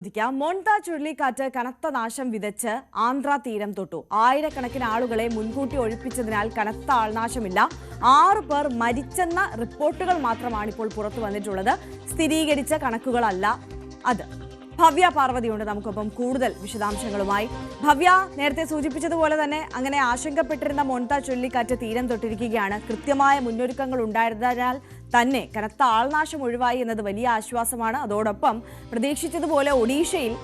മോൺത ചുഴലിക്കാറ്റ് കനത്ത നാശം വിതച്ച് ആന്ധ്ര തീരം തൊട്ടു. ആയിരക്കണക്കിന് ആളുകളെ മുൻകൂട്ടി ഒഴിപ്പിച്ചതിനാൽ കനത്ത ആൾനാശമില്ല. 6 പേർ മരിച്ചെന്ന റിപ്പോർട്ടുകൾ മാത്രമാണ് ഇപ്പോൾ പുറത്തു വന്നിട്ടുള്ളത്. സ്ഥിരീകരിച്ച കണക്കുകളല്ല അത്. ഭവ്യ പാർവതിയുണ്ട് നമുക്കൊപ്പം കൂടുതൽ വിശദാംശങ്ങളുമായി. ഭവ്യ, നേരത്തെ സൂചിപ്പിച്ചതുപോലെ തന്നെ അങ്ങനെ ആശങ്കപ്പെട്ടിരുന്ന മോൺത ചുഴലിക്കാറ്റ് തീരം തൊട്ടിരിക്കുകയാണ്. കൃത്യമായ മുന്നൊരുക്കങ്ങൾ ഉണ്ടായിരുന്നതിനാൽ തന്നെ കനത്ത ആൾനാശം ഒഴിവായി എന്നത് വലിയ ആശ്വാസമാണ്. അതോടൊപ്പം പ്രതീക്ഷിച്ചതുപോലെ ഒഡീഷയിൽ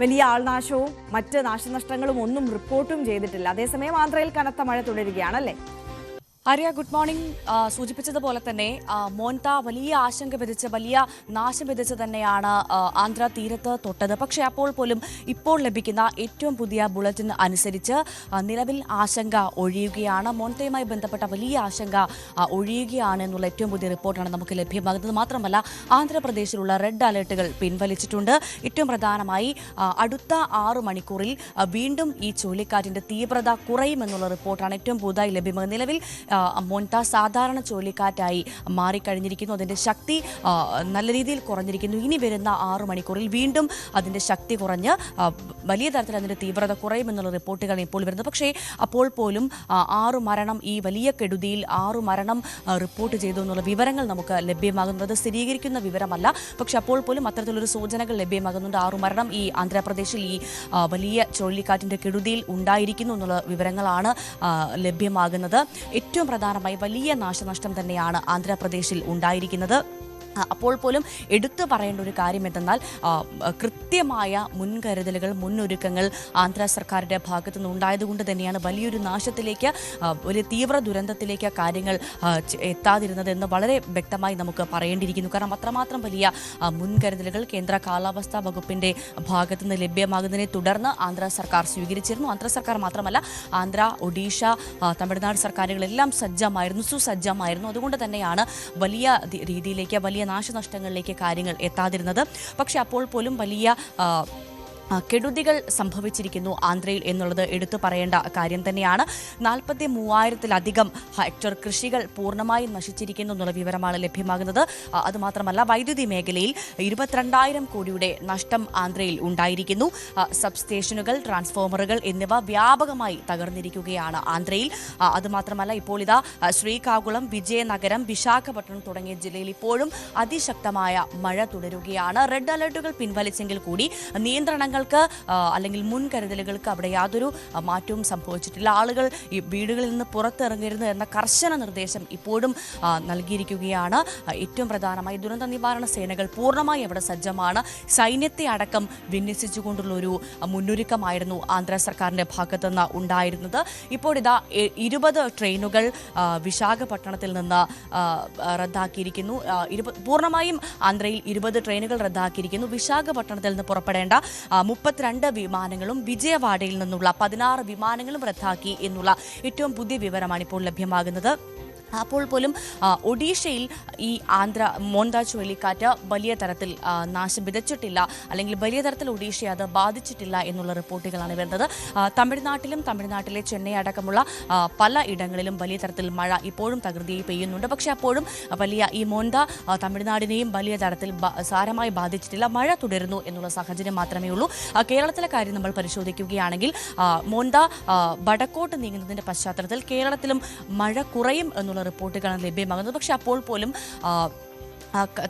വലിയ ആൾനാശവും മറ്റ് നാശനഷ്ടങ്ങളും ഒന്നും റിപ്പോർട്ടും ചെയ്തിട്ടില്ല. അതേസമയം ആന്ധ്രയിൽ കനത്ത മഴ തുടരുകയാണല്ലേ? Arya, good morning. സൂചിപ്പിച്ചതുപോലെ തന്നെ മോൺത വലിയ ആശങ്ക വിധിച്ച് വലിയ നാശം വിധിച്ച് തന്നെയാണ് ആന്ധ്ര തീരത്ത് തൊട്ടത്. പക്ഷേ അപ്പോൾ പോലും ഇപ്പോൾ ലഭിക്കുന്ന ഏറ്റവും പുതിയ ബുള്ളറ്റിൻ അനുസരിച്ച് നിലവിൽ ആശങ്ക ഒഴിയുകയാണ്. മോൺതയുമായി ബന്ധപ്പെട്ട വലിയ ആശങ്ക ഒഴിയുകയാണ് എന്നുള്ള ഏറ്റവും പുതിയ റിപ്പോർട്ടാണ് നമുക്ക് ലഭ്യമാകുന്നത്. മാത്രമല്ല, ആന്ധ്രാപ്രദേശിലുള്ള റെഡ് അലേർട്ടുകൾ പിൻവലിച്ചിട്ടുണ്ട്. ഏറ്റവും പ്രധാനമായി അടുത്ത 6 മണിക്കൂറിൽ വീണ്ടും ഈ ചുഴലിക്കാറ്റിന്റെ തീവ്രത കുറയുമെന്നുള്ള റിപ്പോർട്ടാണ് ഏറ്റവും പുതുതായി ലഭ്യമാകുന്നത്. നിലവിൽ മോൺത സാധാരണ ചുഴലിക്കാറ്റായി മാറിക്കഴിഞ്ഞിരിക്കുന്നു. അതിൻ്റെ ശക്തി നല്ല രീതിയിൽ കുറഞ്ഞിരിക്കുന്നു. ഇനി വരുന്ന 6 മണിക്കൂറിൽ വീണ്ടും അതിൻ്റെ ശക്തി കുറഞ്ഞ് വലിയ തരത്തിൽ അതിൻ്റെ തീവ്രത കുറയുമെന്നുള്ള റിപ്പോർട്ടുകൾ ഇപ്പോൾ വരുന്നത്. പക്ഷേ അപ്പോൾ പോലും 6 മരണം, ഈ വലിയ കെടുതിയിൽ 6 മരണം റിപ്പോർട്ട് ചെയ്തു എന്നുള്ള വിവരങ്ങൾ നമുക്ക് ലഭ്യമാകുന്നത് സ്ഥിരീകരിക്കുന്ന വിവരമല്ല. പക്ഷെ അപ്പോൾ പോലും അത്തരത്തിലൊരു സൂചനകൾ ലഭ്യമാകുന്നുണ്ട്. 6 മരണം ഈ ആന്ധ്രാപ്രദേശിൽ ഈ വലിയ ചുഴലിക്കാറ്റിൻ്റെ കെടുതിയിൽ ഉണ്ടായിരിക്കുന്നു എന്നുള്ള വിവരങ്ങളാണ് ലഭ്യമാകുന്നത്. ഏറ്റവും പ്രധാനമായി വലിയ നാശനഷ്ടം തന്നെയാണ് ആന്ധ്രാപ്രദേശിൽ ഉണ്ടായിരിക്കുന്നത്. അപ്പോൾ പോലും എടുത്തു പറയേണ്ട ഒരു കാര്യം എന്തെന്നാൽ കൃത്യമായ മുൻകരുതലുകൾ, മുന്നൊരുക്കങ്ങൾ ആന്ധ്ര സർക്കാരിൻ്റെ ഭാഗത്തു നിന്ന് ഉണ്ടായതുകൊണ്ട് തന്നെയാണ് വലിയൊരു നാശത്തിലേക്ക്, ഒരു തീവ്ര ദുരന്തത്തിലേക്ക് കാര്യങ്ങൾ എത്താതിരുന്നത് എന്ന് വളരെ വ്യക്തമായി നമുക്ക് പറയേണ്ടിയിരിക്കുന്നു. കാരണം അത്രമാത്രം വലിയ മുൻകരുതലുകൾ കേന്ദ്ര കാലാവസ്ഥാ വകുപ്പിൻ്റെ ഭാഗത്തു നിന്ന് ലഭ്യമാകുന്നതിനെ തുടർന്ന് ആന്ധ്ര സർക്കാർ സ്വീകരിച്ചിരുന്നു. ആന്ധ്ര സർക്കാർ മാത്രമല്ല, ആന്ധ്ര, ഒഡീഷ, തമിഴ്നാട് സർക്കാരുകളെല്ലാം സുസജ്ജമായിരുന്നു. അതുകൊണ്ട് തന്നെയാണ് വലിയ രീതിയിലേക്ക്, വലിയ നാശനഷ്ടങ്ങളിലേക്ക് കാര്യങ്ങൾ എത്താതിരുന്നത്. പക്ഷെ അപ്പോൾ പോലും വലിയ കെടുതികൾ സംഭവിച്ചിരിക്കുന്നു ആന്ധ്രയിൽ എന്നുള്ളത് എടുത്തു പറയേണ്ട കാര്യം തന്നെയാണ്. 43,000-ലധികം ഹെക്ടർ കൃഷികൾ പൂർണ്ണമായും നശിച്ചിരിക്കുന്നു എന്നുള്ള വിവരമാണ് ലഭ്യമാകുന്നത്. അതുമാത്രമല്ല, വൈദ്യുതി മേഖലയിൽ 22,000 കോടിയുടെ നഷ്ടം ആന്ധ്രയിൽ ഉണ്ടായിരിക്കുന്നു. സബ് സ്റ്റേഷനുകൾ, ട്രാൻസ്ഫോമറുകൾ എന്നിവ വ്യാപകമായി തകർന്നിരിക്കുകയാണ് ആന്ധ്രയിൽ. അതുമാത്രമല്ല, ഇപ്പോൾ ഇതാ ശ്രീകാകുളം, വിജയനഗരം, വിശാഖപട്ടണം തുടങ്ങിയ ജില്ലയിൽ ഇപ്പോഴും അതിശക്തമായ മഴ തുടരുകയാണ്. റെഡ് അലർട്ടുകൾ പിൻവലിച്ചെങ്കിൽ കൂടി നിയന്ത്രണങ്ങൾ അല്ലെങ്കിൽ മുൻകരുതലുകൾക്ക് അവിടെ യാതൊരു മാറ്റവും സംഭവിച്ചിട്ടില്ല. ആളുകൾ ഈ വീടുകളിൽ നിന്ന് പുറത്തിറങ്ങരുത് എന്ന കർശന നിർദ്ദേശം ഇപ്പോഴും നൽകിയിരിക്കുകയാണ്. ഏറ്റവും പ്രധാനമായി ദുരന്ത നിവാരണ സേനകൾ പൂർണ്ണമായി അവിടെ സജ്ജമാണ്. സൈന്യത്തെ അടക്കം വിന്യസിച്ചുകൊണ്ടുള്ള ഒരു മുന്നൊരുക്കമായിരുന്നു ആന്ധ്ര സർക്കാരിൻ്റെ ഭാഗത്തുനിന്ന് ഉണ്ടായിരുന്നത്. ഇപ്പോൾ ഇതാ 20 ട്രെയിനുകൾ വിശാഖപട്ടണത്തിൽ നിന്ന് റദ്ദാക്കിയിരിക്കുന്നു. പൂർണ്ണമായും ആന്ധ്രയിൽ 20 ട്രെയിനുകൾ റദ്ദാക്കിയിരിക്കുന്നു. വിശാഖപട്ടണത്തിൽ നിന്ന് പുറപ്പെടേണ്ട 32 വിമാനങ്ങളും വിജയവാഡയിൽ നിന്നുള്ള 16 വിമാനങ്ങളും റദ്ദാക്കി എന്നുള്ള ഏറ്റവും പുതിയ വിവരമാണ് ഇപ്പോൾ ലഭ്യമാകുന്നത്. അപ്പോൾ പോലും ഒഡീഷയിൽ ഈ മോൺത ചുഴലിക്കാറ്റ് വലിയ തരത്തിൽ നാശം വിതച്ചിട്ടില്ല, അല്ലെങ്കിൽ വലിയ തരത്തിൽ ഒഡീഷയെ അത് ബാധിച്ചിട്ടില്ല എന്നുള്ള റിപ്പോർട്ടുകളാണ് വരുന്നത്. തമിഴ്നാട്ടിലെ ചെന്നൈ അടക്കമുള്ള പല ഇടങ്ങളിലും വലിയ തരത്തിൽ മഴ ഇപ്പോഴും തകൃതിയായി പെയ്യുന്നുണ്ട്. പക്ഷേ അപ്പോഴും ഈ മോൺത തമിഴ്നാടിനെയും വലിയ തരത്തിൽ സാരമായി ബാധിച്ചിട്ടില്ല. മഴ തുടരുന്നു എന്നുള്ള സാഹചര്യം മാത്രമേ ഉള്ളൂ. കേരളത്തിലെ കാര്യം നമ്മൾ പരിശോധിക്കുകയാണെങ്കിൽ മോൺത വടക്കോട്ട് നീങ്ങുന്നതിൻ്റെ പശ്ചാത്തലത്തിൽ കേരളത്തിലും മഴ കുറയും എന്നുള്ള റിപ്പോർട്ടുകളാണ് ലഭ്യമാകുന്നത്. പക്ഷെ അപ്പോൾ പോലും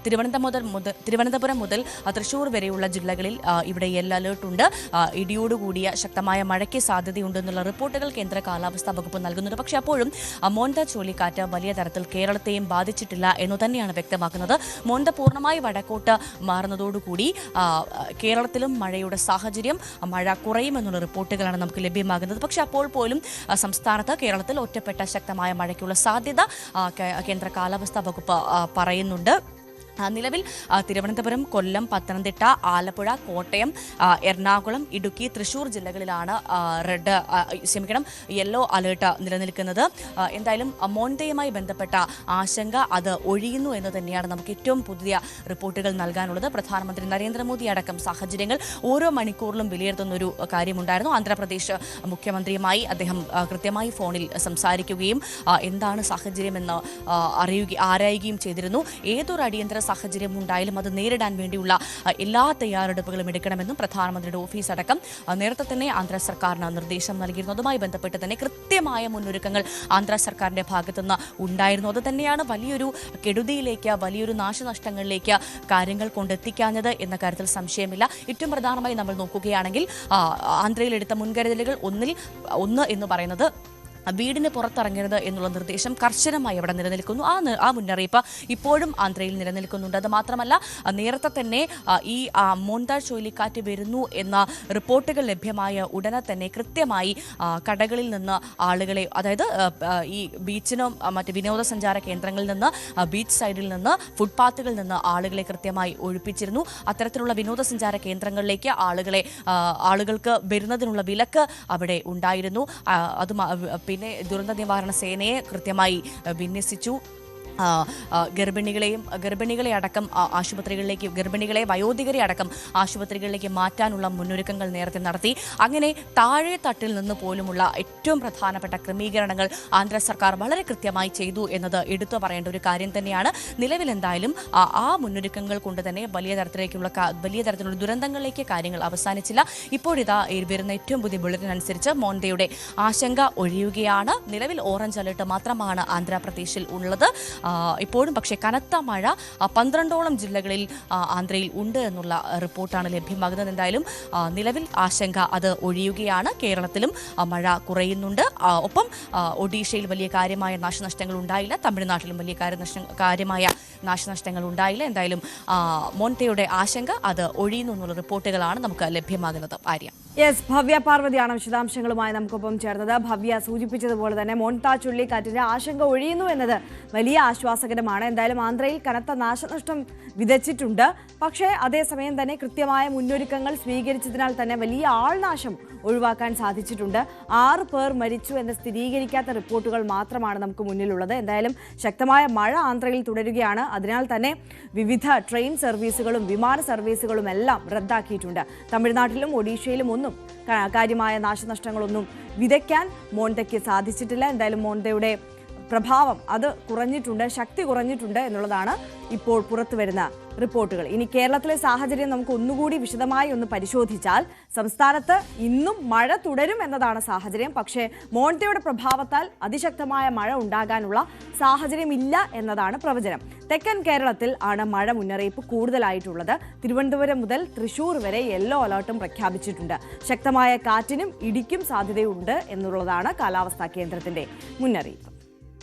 തിരുവനന്തപുരം മുതൽ തൃശ്ശൂർ വരെയുള്ള ജില്ലകളിൽ ഇവിടെ യെല്ലോ അലേർട്ട് ഉണ്ട്. ഇടിയോടുകൂടിയ ശക്തമായ മഴയ്ക്ക് സാധ്യതയുണ്ടെന്നുള്ള റിപ്പോർട്ടുകൾ കേന്ദ്ര കാലാവസ്ഥാ വകുപ്പ് നൽകുന്നുണ്ട്. പക്ഷേ അപ്പോഴും മോൺത ചുഴലിക്കാറ്റ് വലിയ തരത്തിൽ കേരളത്തെയും ബാധിച്ചിട്ടില്ല എന്നു തന്നെയാണ് വ്യക്തമാക്കുന്നത്. മോൺത പൂർണ്ണമായി വടക്കോട്ട് മാറുന്നതോടുകൂടി കേരളത്തിലും മഴയുടെ സാഹചര്യം, മഴ കുറയുമെന്നുള്ള റിപ്പോർട്ടുകളാണ് നമുക്ക് ലഭ്യമാകുന്നത്. പക്ഷേ അപ്പോൾ പോലും സംസ്ഥാനത്ത്, കേരളത്തിൽ ഒറ്റപ്പെട്ട ശക്തമായ മഴയ്ക്കുള്ള സാധ്യത കേന്ദ്ര കാലാവസ്ഥാ വകുപ്പ് പറയുന്നുണ്ട്. നിലവിൽ തിരുവനന്തപുരം, കൊല്ലം, പത്തനംതിട്ട, ആലപ്പുഴ, കോട്ടയം, എറണാകുളം, ഇടുക്കി, തൃശ്ശൂർ ജില്ലകളിലാണ് യെല്ലോ അലേർട്ട് നിലനിൽക്കുന്നത്. എന്തായാലും മോൺതയുമായി ബന്ധപ്പെട്ട ആശങ്ക അത് ഒഴിയുന്നു എന്ന് തന്നെയാണ് നമുക്ക് ഏറ്റവും പുതിയ റിപ്പോർട്ടുകൾ നൽകാനുള്ളത്. പ്രധാനമന്ത്രി നരേന്ദ്രമോദി അടക്കം സാഹചര്യങ്ങൾ ഓരോ മണിക്കൂറിലും വിലയിരുത്തുന്നൊരു കാര്യമുണ്ടായിരുന്നു. ആന്ധ്രാപ്രദേശ് മുഖ്യമന്ത്രിയുമായി അദ്ദേഹം കൃത്യമായി ഫോണിൽ സംസാരിക്കുകയും എന്താണ് സാഹചര്യമെന്ന് ആരായുകയും ചെയ്തിരുന്നു. ഏതൊരു അടിയന്തര സാഹചര്യം ഉണ്ടായാലും അത് നേരിടാൻ വേണ്ടിയുള്ള എല്ലാ തയ്യാറെടുപ്പുകളും എടുക്കണമെന്നും പ്രധാനമന്ത്രിയുടെ ഓഫീസ് അടക്കം നേരത്തെ തന്നെ ആന്ധ്ര സർക്കാരിന് നിർദ്ദേശം നൽകിയിരുന്നു. അതുമായി ബന്ധപ്പെട്ട് തന്നെ കൃത്യമായ മുന്നൊരുക്കങ്ങൾ ആന്ധ്ര സർക്കാരിന്റെ ഭാഗത്തുനിന്ന് ഉണ്ടായിരുന്നു. അത് തന്നെയാണ് വലിയൊരു കെടുതിയിലേക്ക്, വലിയൊരു നാശനഷ്ടങ്ങളിലേക്ക് കാര്യങ്ങൾ കൊണ്ടെത്തിക്കാഞ്ഞത് എന്ന കാര്യത്തിൽ സംശയമില്ല. ഏറ്റവും പ്രധാനമായി നമ്മൾ നോക്കുകയാണെങ്കിൽ ആന്ധ്രയിൽ എടുത്ത മുൻകരുതലുകൾ ഒന്ന് എന്ന് പറയുന്നത് വീടിന് പുറത്തിറങ്ങരുത് എന്നുള്ള നിർദ്ദേശം കർശനമായി അവിടെ നിലനിൽക്കുന്നു. ആ മുന്നറിയിപ്പ് ഇപ്പോഴും ആന്ധ്രയിൽ നിലനിൽക്കുന്നുണ്ട്. അത് മാത്രമല്ല, നേരത്തെ തന്നെ ഈ മോന്ത ചുഴലിക്കാറ്റ് വരുന്നു എന്ന റിപ്പോർട്ടുകൾ ലഭ്യമായ ഉടനെ തന്നെ കൃത്യമായി കടകളിൽ നിന്ന് ആളുകളെ, അതായത് ഈ ബീച്ചിനും മറ്റ് വിനോദസഞ്ചാര കേന്ദ്രങ്ങളിൽ നിന്ന്, ബീച്ച് സൈഡിൽ നിന്ന്, ഫുട്പാത്തുകളിൽ നിന്ന് ആളുകളെ കൃത്യമായി ഒഴിപ്പിച്ചിരുന്നു. അത്തരത്തിലുള്ള വിനോദസഞ്ചാര കേന്ദ്രങ്ങളിലേക്ക് ആളുകൾക്ക് വരുന്നതിനുള്ള വിലക്ക് അവിടെ ഉണ്ടായിരുന്നു. അത് പിന്നെ ദുരന്ത നിവാരണ സേനയെ കൃത്യമായി വിന്യസിച്ചു. ഗർഭിണികളെ അടക്കം ആശുപത്രികളിലേക്ക്, ഗർഭിണികളെ, വയോധികരെ അടക്കം ആശുപത്രികളിലേക്ക് മാറ്റാനുള്ള മുന്നൊരുക്കങ്ങൾ നേരത്തെ നടത്തി. അങ്ങനെ താഴെ തട്ടിൽ നിന്ന് പോലുമുള്ള ഏറ്റവും പ്രധാനപ്പെട്ട ക്രമീകരണങ്ങൾ ആന്ധ്ര സർക്കാർ വളരെ കൃത്യമായി ചെയ്തു എന്നത് എടുത്തു പറയേണ്ട ഒരു കാര്യം തന്നെയാണ്. നിലവിൽ എന്തായാലും ആ മുന്നൊരുക്കങ്ങൾ കൊണ്ട് തന്നെ വലിയ തരത്തിലുള്ള ദുരന്തങ്ങളിലേക്ക് കാര്യങ്ങൾ അവസാനിച്ചില്ല. ഇപ്പോഴിതാ വരുന്ന ഏറ്റവും പുതിയ ബുള്ളറ്റിൻ അനുസരിച്ച് മോന്തയുടെ ആശങ്ക ഒഴിയുകയാണ്. നിലവിൽ ഓറഞ്ച് അലർട്ട് മാത്രമാണ് ആന്ധ്രാപ്രദേശിൽ ഉള്ളത്. ഇപ്പോഴും പക്ഷേ കനത്ത മഴ 12ഓളം ജില്ലകളിൽ ആന്ധ്രയിൽ ഉണ്ട് എന്നുള്ള റിപ്പോർട്ടാണ് ലഭ്യമാകുന്നത്. എന്തായാലും നിലവിൽ ആശങ്ക അത് ഒഴിയുകയാണ്. കേരളത്തിലും മഴ കുറയുന്നുണ്ട്. ഒപ്പം ഒഡീഷയിൽ വലിയ കാര്യമായ നാശനഷ്ടങ്ങൾ ഉണ്ടായില്ല. തമിഴ്നാട്ടിലും വലിയ കാര്യമായ നാശനഷ്ടങ്ങൾ ഉണ്ടായില്ല. എന്തായാലും മോന്തയുടെ ആശങ്ക അത് ഒഴിയുന്നു എന്നുള്ള റിപ്പോർട്ടുകളാണ് നമുക്ക് ലഭ്യമാകുന്നത്. ആര്യ. യെസ്, ഭവ്യ പാർവതിയാണ് വിശദാംശങ്ങളുമായി നമുക്കൊപ്പം ചേർന്നത്. ഭവ്യ സൂചിപ്പിച്ചതുപോലെ തന്നെ മോന്ത ചുഴലിക്കാറ്റിന്റെ ആശങ്ക ഒഴിയുന്നു എന്നത് വലിയ ആശ്വാസകരമാണ്. എന്തായാലും ആന്ധ്രയിൽ കനത്ത നാശനഷ്ടം വിതച്ചിട്ടുണ്ട്. പക്ഷേ അതേസമയം തന്നെ കൃത്യമായ മുന്നൊരുക്കങ്ങൾ സ്വീകരിച്ചതിനാൽ തന്നെ വലിയ ആൾനാശം ഒഴിവാക്കാൻ സാധിച്ചിട്ടുണ്ട്. 6 പേർ മരിച്ചു എന്ന് സ്ഥിരീകരിക്കാത്ത റിപ്പോർട്ടുകൾ മാത്രമാണ് നമുക്ക് മുന്നിലുള്ളത്. എന്തായാലും ശക്തമായ മഴ ആന്ധ്രയിൽ തുടരുകയാണ്. അതിനാൽ തന്നെ വിവിധ ട്രെയിൻ സർവീസുകളും വിമാന സർവീസുകളും എല്ലാം റദ്ദാക്കിയിട്ടുണ്ട്. തമിഴ്നാട്ടിലും ഒഡീഷയിലും ഒന്നും കാര്യമായ നാശനഷ്ടങ്ങളൊന്നും വിതയ്ക്കാൻ മോന്തയ്ക്ക് സാധിച്ചിട്ടില്ല. എന്തായാലും മോന്തയുടെ പ്രഭാവം അത് കുറഞ്ഞിട്ടുണ്ട്, ശക്തി കുറഞ്ഞിട്ടുണ്ട് എന്നുള്ളതാണ് ഇപ്പോൾ പുറത്തു വരുന്ന റിപ്പോർട്ടുകൾ. ഇനി കേരളത്തിലെ സാഹചര്യം നമുക്ക് ഒന്നുകൂടി വിശദമായി ഒന്ന് പരിശോധിച്ചാൽ സംസ്ഥാനത്ത് ഇന്നും മഴ തുടരും എന്നതാണ് സാഹചര്യം. പക്ഷേ മോന്തയുടെ പ്രഭാവത്താൽ അതിശക്തമായ മഴ ഉണ്ടാകാനുള്ള സാഹചര്യമില്ല എന്നതാണ് പ്രവചനം. തെക്കൻ കേരളത്തിൽ ആണ് മഴ മുന്നറിയിപ്പ് കൂടുതലായിട്ടുള്ളത്. തിരുവനന്തപുരം മുതൽ തൃശൂർ വരെ യെല്ലോ അലർട്ടും പ്രഖ്യാപിച്ചിട്ടുണ്ട്. ശക്തമായ കാറ്റിനും ഇടിക്കും സാധ്യതയുണ്ട് എന്നുള്ളതാണ് കാലാവസ്ഥാ കേന്ദ്രത്തിന്റെ മുന്നറിയിപ്പ്.